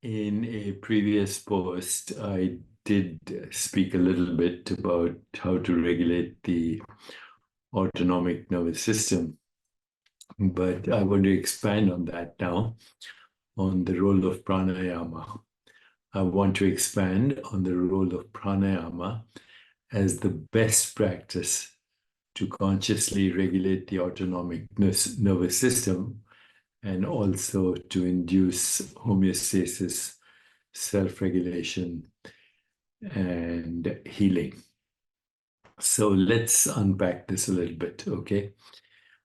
In a previous post, I did speak a little bit about how to regulate the autonomic nervous system, but I want to expand on that now, on the role of pranayama. I want to expand on the role of pranayama as the best practice to consciously regulate the autonomic nervous system and also to induce homeostasis, self-regulation, and healing. So let's unpack this a little bit, okay?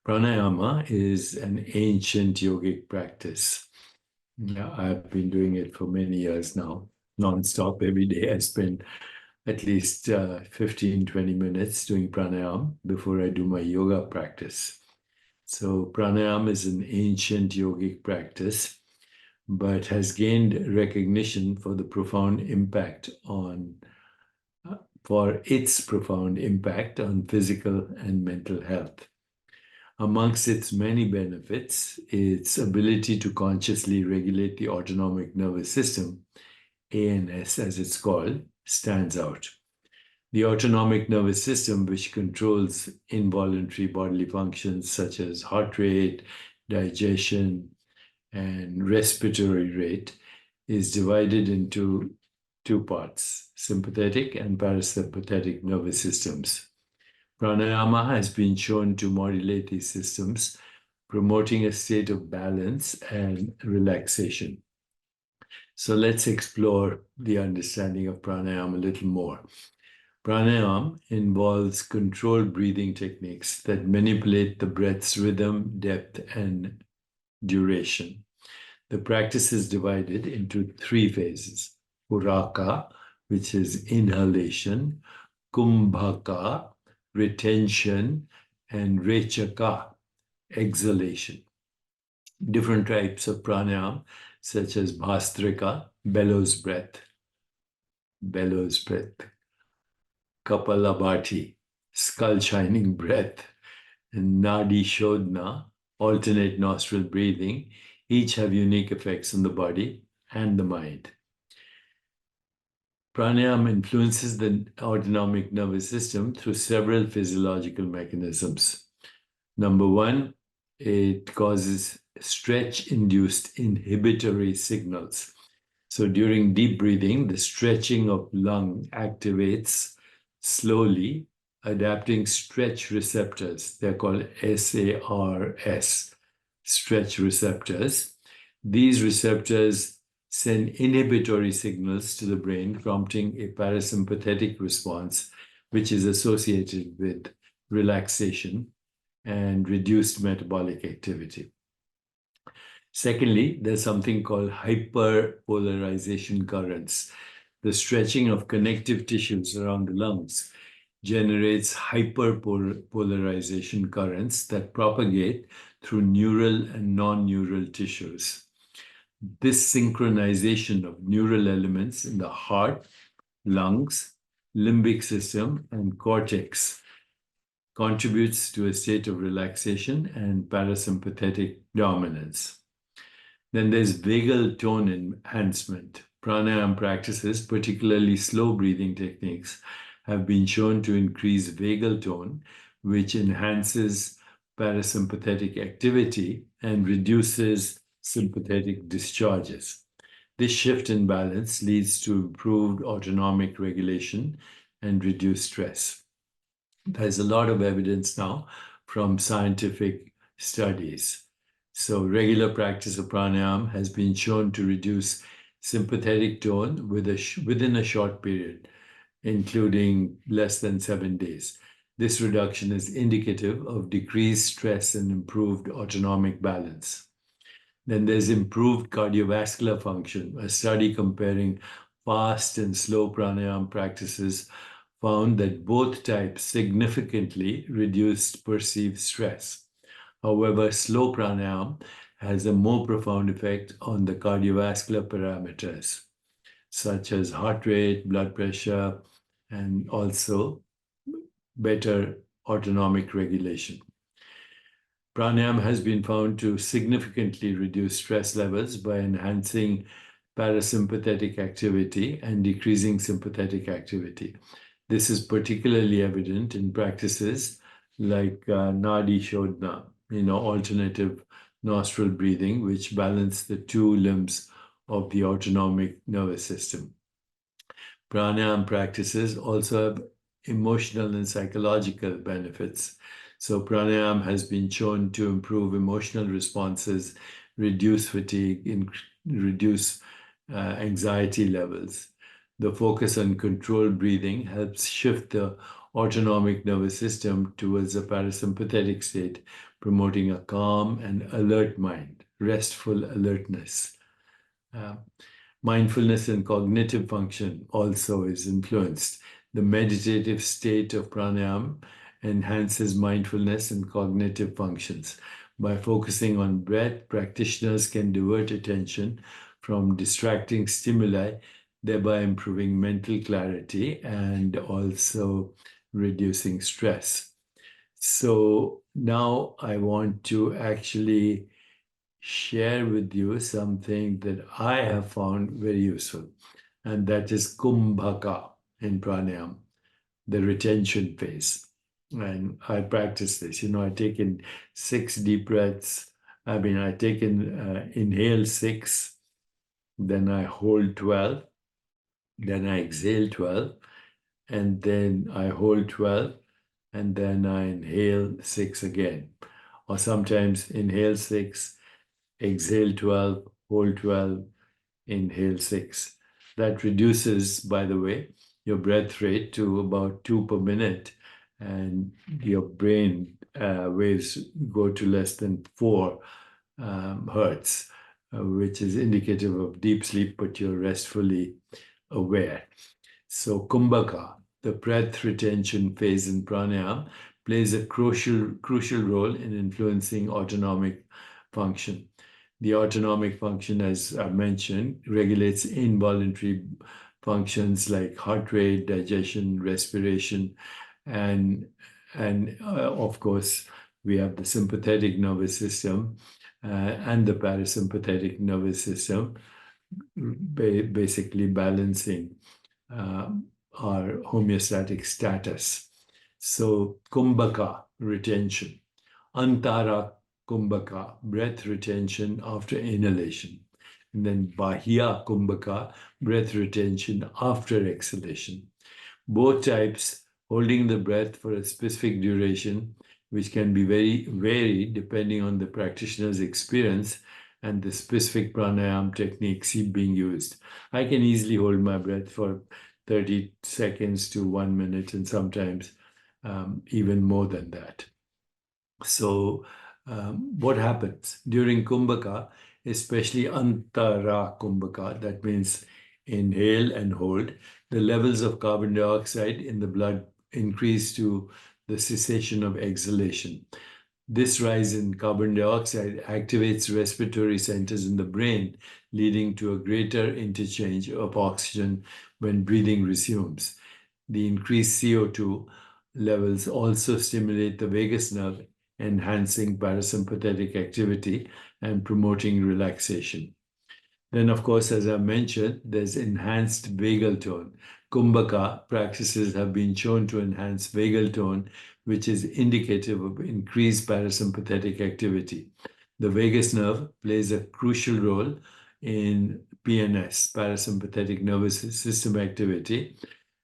Pranayama is an ancient yogic practice. I've been doing it for many years now, non-stop every day. I spend at least 15, 20 minutes doing pranayama before I do my yoga practice. So pranayama is an ancient yogic practice, but has gained recognition for its profound impact on physical and mental health. Amongst its many benefits, its ability to consciously regulate the autonomic nervous system, ANS as it's called, stands out. The autonomic nervous system, which controls involuntary bodily functions such as heart rate, digestion, and respiratory rate, is divided into two parts, sympathetic and parasympathetic nervous systems. Pranayama has been shown to modulate these systems, promoting a state of balance and relaxation. So let's explore the understanding of pranayama a little more. Pranayama involves controlled breathing techniques that manipulate the breath's rhythm, depth, and duration. The practice is divided into three phases: Puraka, which is inhalation; Kumbhaka, retention; and Rechaka, exhalation. Different types of pranayama, such as Bhastrika, bellows breath, Kapalabhati, skull shining breath, and Nadi Shodhana, alternate nostril breathing, each have unique effects on the body and the mind. Pranayama influences the autonomic nervous system through several physiological mechanisms. Number one, it causes stretch-induced inhibitory signals. So during deep breathing, the stretching of lung activates slowly, adapting stretch receptors. They're called SARS, stretch receptors. These receptors send inhibitory signals to the brain, prompting a parasympathetic response, which is associated with relaxation and reduced metabolic activity. Secondly, there's something called hyperpolarization currents. The stretching of connective tissues around the lungs generates hyperpolarization currents that propagate through neural and non-neural tissues. This synchronization of neural elements in the heart, lungs, limbic system, and cortex contributes to a state of relaxation and parasympathetic dominance. Then there's vagal tone enhancement. Pranayama practices, particularly slow breathing techniques, have been shown to increase vagal tone, which enhances parasympathetic activity and reduces sympathetic discharges. This shift in balance leads to improved autonomic regulation and reduced stress. There's a lot of evidence now from scientific studies. So regular practice of pranayama has been shown to reduce sympathetic tone within a short period, including less than 7 days. This reduction is indicative of decreased stress and improved autonomic balance. Then there's improved cardiovascular function. A study comparing fast and slow pranayama practices found that both types significantly reduced perceived stress. However, slow pranayama has a more profound effect on the cardiovascular parameters, such as heart rate, blood pressure, and also better autonomic regulation. Pranayama has been found to significantly reduce stress levels by enhancing parasympathetic activity and decreasing sympathetic activity. This is particularly evident in practices like Nadi Shodhana, alternative nostril breathing, which balance the two limbs of the autonomic nervous system. Pranayama practices also have emotional and psychological benefits. So, pranayama has been shown to improve emotional responses, reduce fatigue, reduce anxiety levels. The focus on controlled breathing helps shift the autonomic nervous system towards a parasympathetic state, promoting a calm and alert mind, restful alertness. Mindfulness and cognitive function also is influenced. The meditative state of pranayama enhances mindfulness and cognitive functions. By focusing on breath, practitioners can divert attention from distracting stimuli, thereby improving mental clarity and also reducing stress. So now I want to actually share with you something that I have found very useful, and that is kumbhaka in pranayama, the retention phase. And I practice this. I take in 6 deep breaths. I take in, inhale 6, then I hold 12, then I exhale 12, and then I hold 12, and then I inhale 6 again. Or sometimes inhale 6, exhale 12, hold 12, inhale 6. That reduces, by the way, your breath rate to about 2 per minute, and your brain waves go to less than 4 hertz, which is indicative of deep sleep, but you're restfully aware. So kumbhaka, the breath retention phase in pranayama, plays a crucial role in influencing autonomic function. The autonomic function, as I mentioned, regulates involuntary functions like heart rate, digestion, respiration, and of course, we have the sympathetic nervous system and the parasympathetic nervous system, basically balancing our homeostatic status. So, kumbhaka, retention. Antara kumbhaka, breath retention after inhalation. And then bahya kumbhaka, breath retention after exhalation. Both types holding the breath for a specific duration, which can be very varied depending on the practitioner's experience and the specific pranayama techniques being used. I can easily hold my breath for 30 seconds to 1 minute, and sometimes even more than that. So what happens during kumbhaka, especially antara kumbhaka, that means inhale and hold, the levels of carbon dioxide in the blood increase to the cessation of exhalation. This rise in carbon dioxide activates respiratory centers in the brain, leading to a greater interchange of oxygen when breathing resumes. The increased CO2 levels also stimulate the vagus nerve, enhancing parasympathetic activity and promoting relaxation. Then, of course, as I mentioned, there's enhanced vagal tone. Kumbhaka practices have been shown to enhance vagal tone, which is indicative of increased parasympathetic activity. The vagus nerve plays a crucial role in PNS, parasympathetic nervous system activity,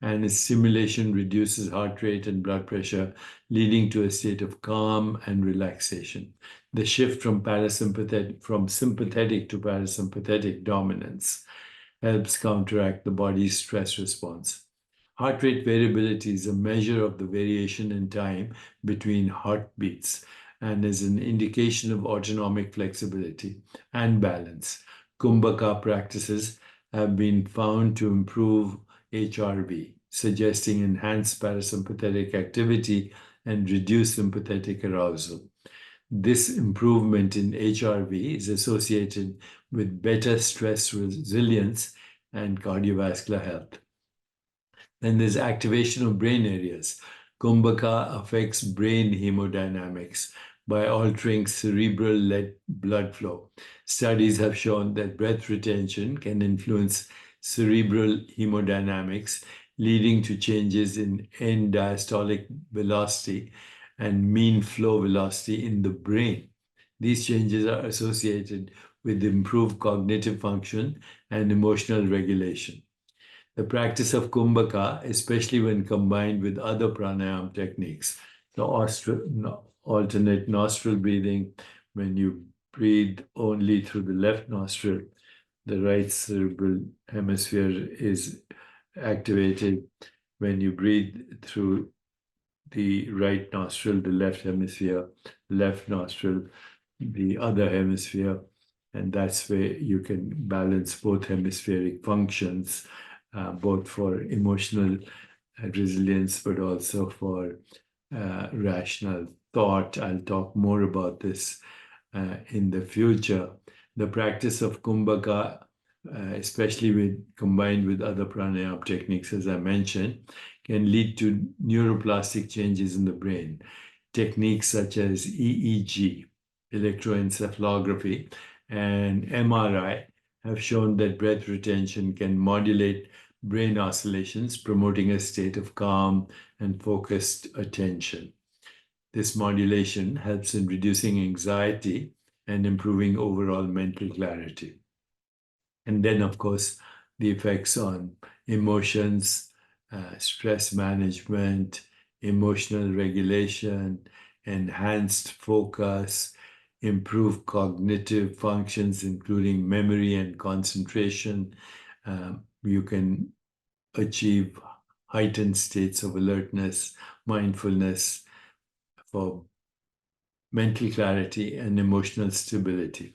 and its stimulation reduces heart rate and blood pressure, leading to a state of calm and relaxation. The shift from sympathetic to parasympathetic dominance helps counteract the body's stress response. Heart rate variability is a measure of the variation in time between heartbeats and is an indication of autonomic flexibility and balance. Kumbhaka practices have been found to improve HRV, suggesting enhanced parasympathetic activity and reduced sympathetic arousal. This improvement in HRV is associated with better stress resilience and cardiovascular health. Then there's activation of brain areas. Kumbhaka affects brain hemodynamics. by altering cerebral blood flow. Studies have shown that breath retention can influence cerebral hemodynamics, leading to changes in end diastolic velocity and mean flow velocity in the brain. These changes are associated with improved cognitive function and emotional regulation. The practice of kumbhaka, especially when combined with other pranayama techniques, the alternate nostril breathing, when you breathe only through the left nostril, the right cerebral hemisphere is activated. When you breathe through the right nostril, the left hemisphere, left nostril, the other hemisphere, and that's where you can balance both hemispheric functions, both for emotional resilience, but also for rational thought. I'll talk more about this in the future. The practice of kumbhaka, especially combined with other pranayama techniques, as I mentioned, can lead to neuroplastic changes in the brain. Techniques such as EEG, electroencephalography, and MRI have shown that breath retention can modulate brain oscillations, promoting a state of calm and focused attention. This modulation helps in reducing anxiety and improving overall mental clarity. And then, of course, the effects on emotions, stress management, emotional regulation, enhanced focus, improved cognitive functions, including memory and concentration. You can achieve heightened states of alertness, mindfulness, for mental clarity and emotional stability.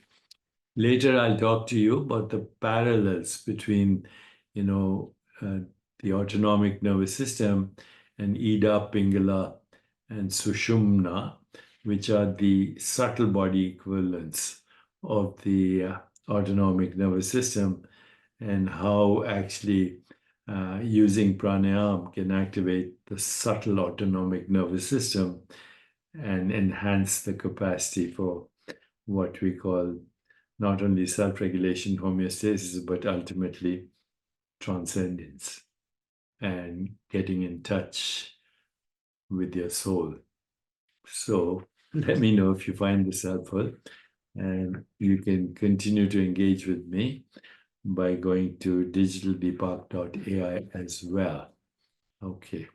Later, I'll talk to you about the parallels between, the autonomic nervous system and Ida, Pingala, and Sushumna, which are the subtle body equivalents of the autonomic nervous system, and how actually using pranayama can activate the subtle autonomic nervous system and enhance the capacity for what we call not only self-regulation, homeostasis, but ultimately transcendence and getting in touch with your soul. So let me know if you find this helpful, and you can continue to engage with me by going to digitaldeepak.ai as well. Okay.